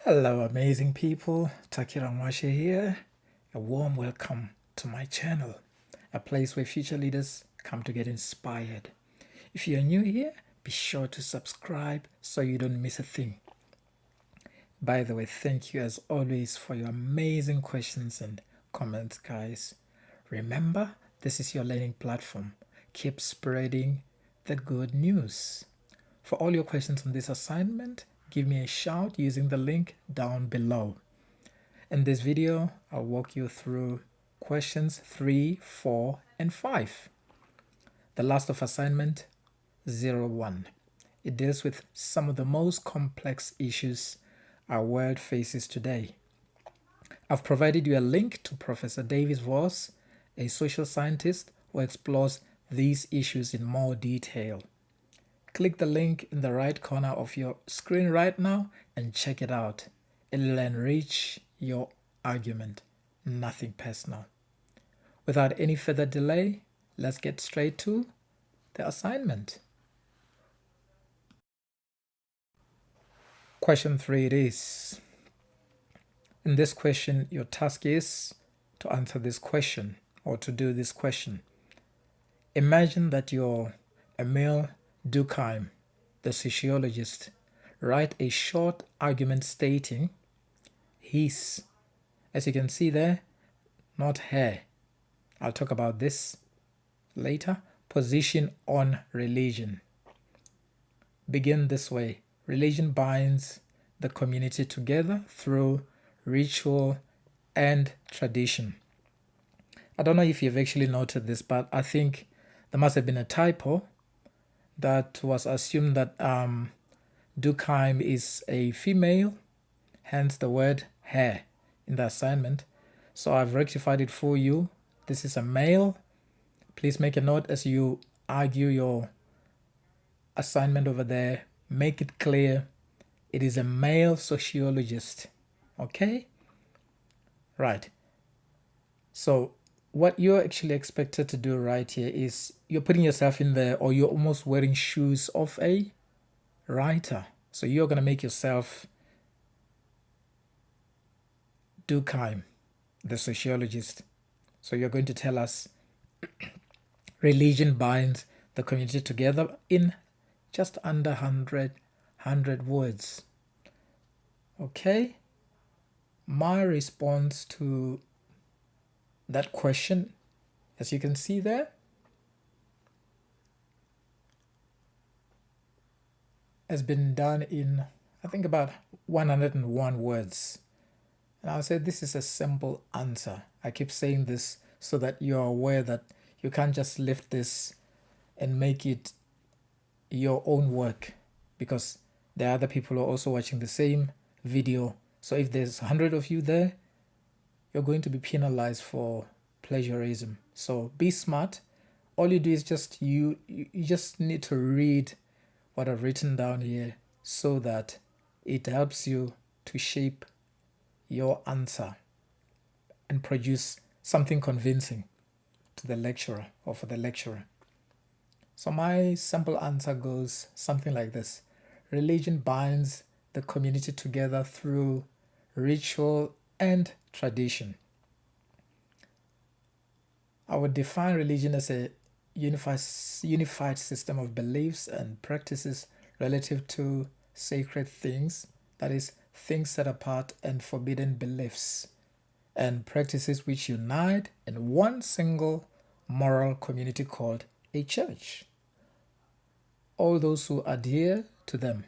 Hello, amazing people. Taki ranwashe here. A warm welcome to my channel, a place where future leaders come to get inspired. If you're new here, be sure to subscribe so you don't miss a thing. By the way, thank you as always for your amazing questions and comments, guys. Remember, this is your learning platform. Keep spreading the good news. For all your questions on this assignment, give me a shout using the link down below. In this video, I'll walk you through questions 3, 4, and 5. The last of assignment 01. It deals with some of the most complex issues our world faces today. I've provided you a link to Professor David Voas, a social scientist who explores these issues in more detail. Click the link in the right corner of your screen right now and check it out. It'll enrich your argument. Nothing personal. Without any further delay, let's get straight to the assignment. Question 3 it is. In this question, your task is to answer this question or to do this question. Imagine that you're Emil Durkheim, the sociologist. Write a short argument stating his, as you can see there, not her, I'll talk about this later, position on religion. Begin this way. Religion binds the community together through ritual and tradition. I don't know if you've actually noted this, but I think there must have been a typo that was assumed that Durkheim is a female, hence the word her in the assignment. So I've rectified it for you. This is a male. Please make a note as you argue your assignment over there. Make it clear it is a male sociologist. Okay? Right. So what you're actually expected to do right here is you're putting yourself in there, or you're almost wearing shoes of a writer. So you're going to make yourself Durkheim, the sociologist. So you're going to tell us religion binds the community together in just under 100 words. Okay? My response to that question, as you can see there, has been done in, I think, about 101 words. And I'll say this is a simple answer. I keep saying this so that you're aware that you can't just lift this and make it your own work, because there are other people who are also watching the same video. So if there's 100 of you there, you're going to be penalized for plagiarism. So be smart. All you do is just you just need to read what I've written down here so that it helps you to shape your answer and produce something convincing to the lecturer or for the lecturer. So my simple answer goes something like this. Religion binds the community together through ritual and tradition. I would define religion as a unified system of beliefs and practices relative to sacred things, that is, things set apart and forbidden beliefs, and practices which unite in one single moral community called a church. All those who adhere to them.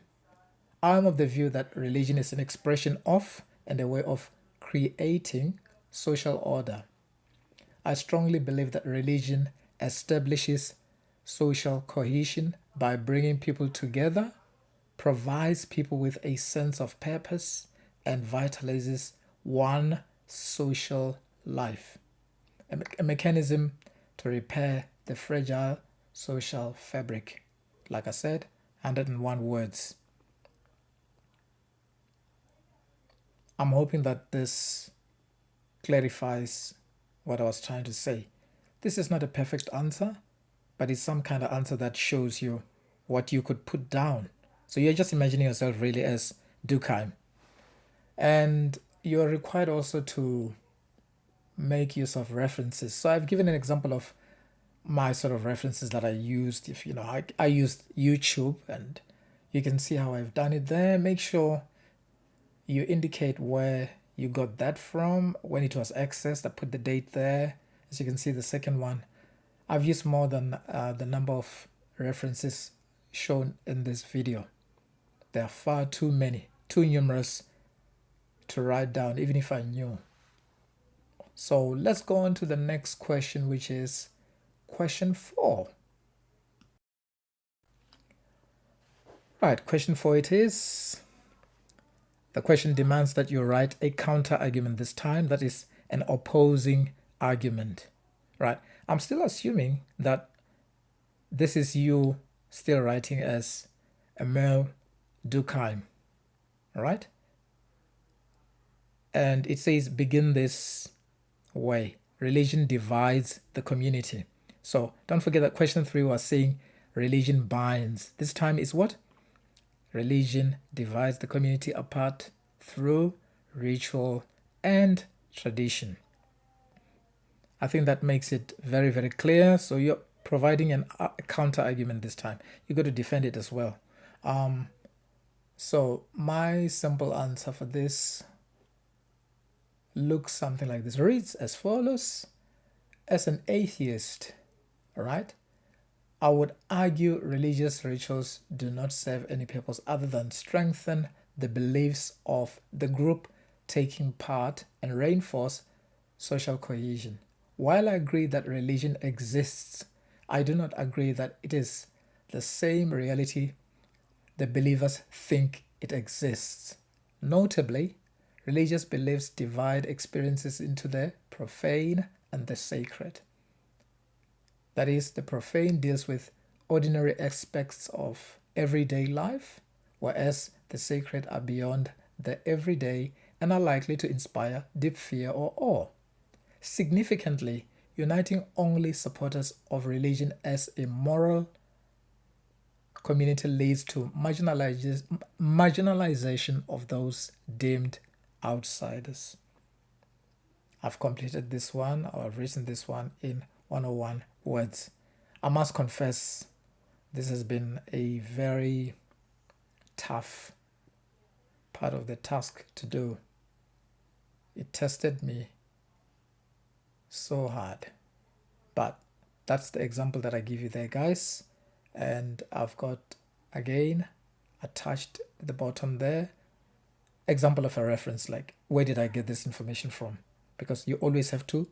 I'm of the view that religion is an expression of and a way of creating social order. I strongly believe that religion establishes social cohesion by bringing people together, provides people with a sense of purpose, and vitalizes one social life. A mechanism to repair the fragile social fabric. Like I said, 101 words. I'm hoping that this clarifies what I was trying to say. This is not a perfect answer, but it's some kind of answer that shows you what you could put down. So you're just imagining yourself really as Durkheim. And you're required also to make use of references. So I've given an example of my sort of references that I used. If you know, I used YouTube, and you can see how I've done it there. Make sure you indicate where you got that from, when it was accessed. I put the date there. As you can see, the second one, I've used more than the number of references shown in this video. There are far too many, too numerous to write down, even if I knew. So let's go on to the next question, which is question 4. Right, question 4 it is. The question demands that you write a counter argument this time, that is an opposing argument. Right, I'm still assuming that this is you still writing as Emil Durkheim, right? And it says begin this way. Religion divides the community. So don't forget that question 3 was saying religion binds. This time is what? Religion divides the community apart through ritual and tradition. I think that makes it very, very clear. So you're providing a counter argument this time. You got to defend it as well. So my simple answer for this looks something like this. Reads as follows. As an atheist, all right, I would argue religious rituals do not serve any purpose other than strengthen the beliefs of the group taking part and reinforce social cohesion. While I agree that religion exists, I do not agree that it is the same reality the believers think it exists. Notably, religious beliefs divide experiences into the profane and the sacred. That is, the profane deals with ordinary aspects of everyday life, whereas the sacred are beyond the everyday and are likely to inspire deep fear or awe. Significantly, uniting only supporters of religion as a moral community leads to marginalization of those deemed outsiders. I've completed this one, or I've written this one in 101 words. I must confess, this has been a very tough part of the task to do. It tested me so hard. But that's the example that I give you there, guys. And I've got, again, attached at the bottom there, example of a reference, like where did I get this information from? Because you always have to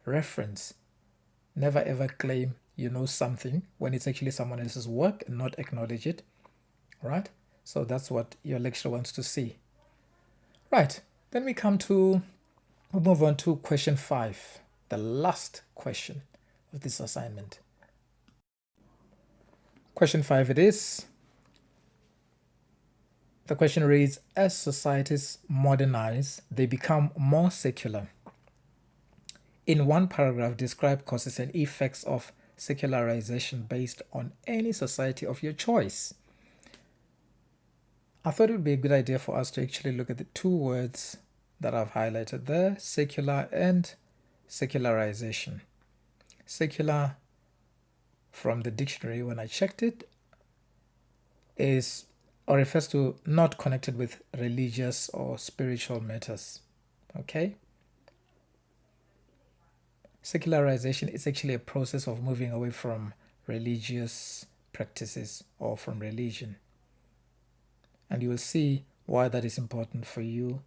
reference. Never ever claim you know something when it's actually someone else's work and not acknowledge it. Right? So that's what your lecturer wants to see. Right. Then we'll move on to question 5, the last question of this assignment. Question 5 it is. The question reads, as societies modernize, they become more secular. In one paragraph, describe causes and effects of secularization based on any society of your choice. I thought it would be a good idea for us to actually look at the two words that I've highlighted there, secular and secularization. Secular, from the dictionary when I checked it, is or refers to not connected with religious or spiritual matters. Okay? Secularization is actually a process of moving away from religious practices or from religion. And you will see why that is important for you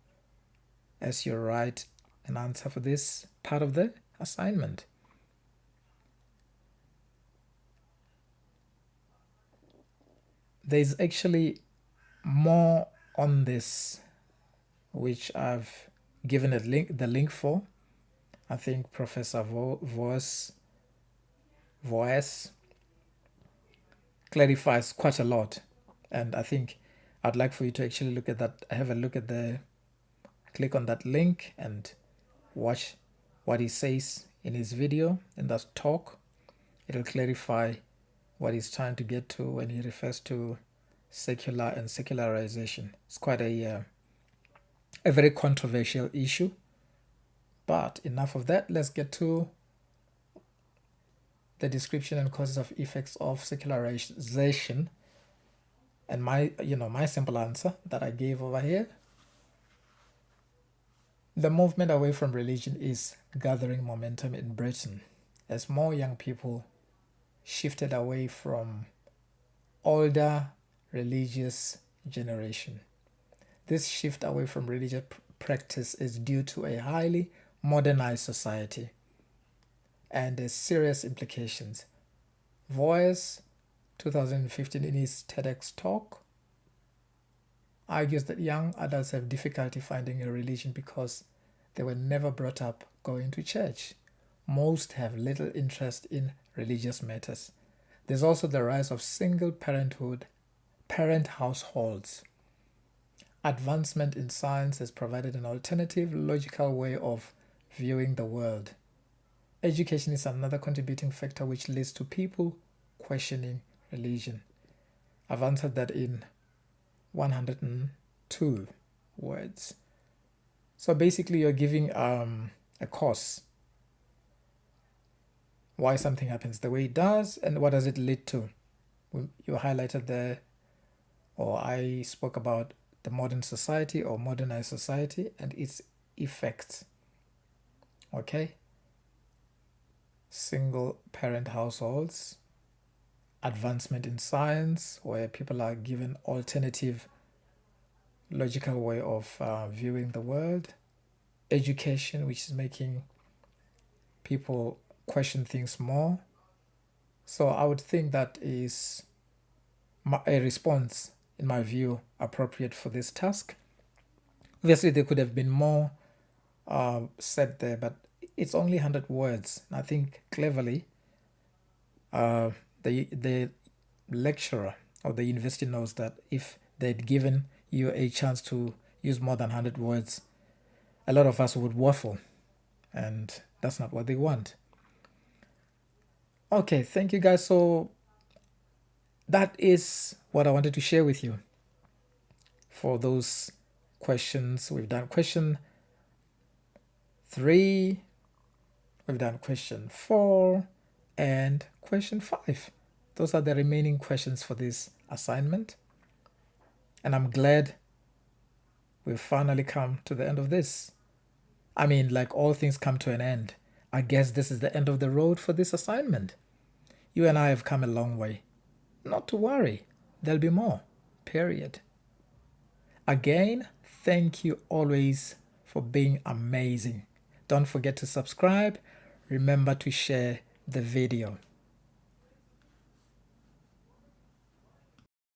as you write an answer for this part of the assignment. There's actually more on this, which I've given the link for. I think Professor Voas clarifies quite a lot, and I think I'd like for you to actually look at that, have a look at click on that link and watch what he says in his video, in that talk. It'll clarify what he's trying to get to when he refers to secular and secularization. It's quite a a very controversial issue. But enough of that. Let's get to the description and causes of effects of secularization. And my simple answer that I gave over here. The movement away from religion is gathering momentum in Britain as more young people shifted away from older religious generation. This shift away from religious practice is due to a highly modernized society and has serious implications. Voas, 2015, in his TEDx talk, argues that young adults have difficulty finding a religion because they were never brought up going to church. Most have little interest in religious matters. There's also the rise of single parent households. Advancement in science has provided an alternative, logical way of viewing the world. Education is another contributing factor which leads to people questioning religion. I've answered that in 102 words. So basically you're giving a course. Why something happens the way it does and what does it lead to. You highlighted there, or I spoke about the modern society or modernized society and its effects. Okay? Single parent households, advancement in science where people are given alternative logical way of viewing the world, education which is making people question things more. So I would think that is a response, in my view, appropriate for this task. Obviously there could have been more said there, but it's only 100 words. I think cleverly the lecturer or the university knows that if they'd given you a chance to use more than 100 words, a lot of us would waffle, and that's not what they want. Okay, thank you guys. So that is what I wanted to share with you. For those questions, we've done question 3, we've done question 4, and question 5. Those are the remaining questions for this assignment. And I'm glad we've finally come to the end of this. I mean, like all things come to an end. I guess this is the end of the road for this assignment. You and I have come a long way. Not to worry, there'll be more. Period. Again, thank you always for being amazing. Don't forget to subscribe. Remember to share the video.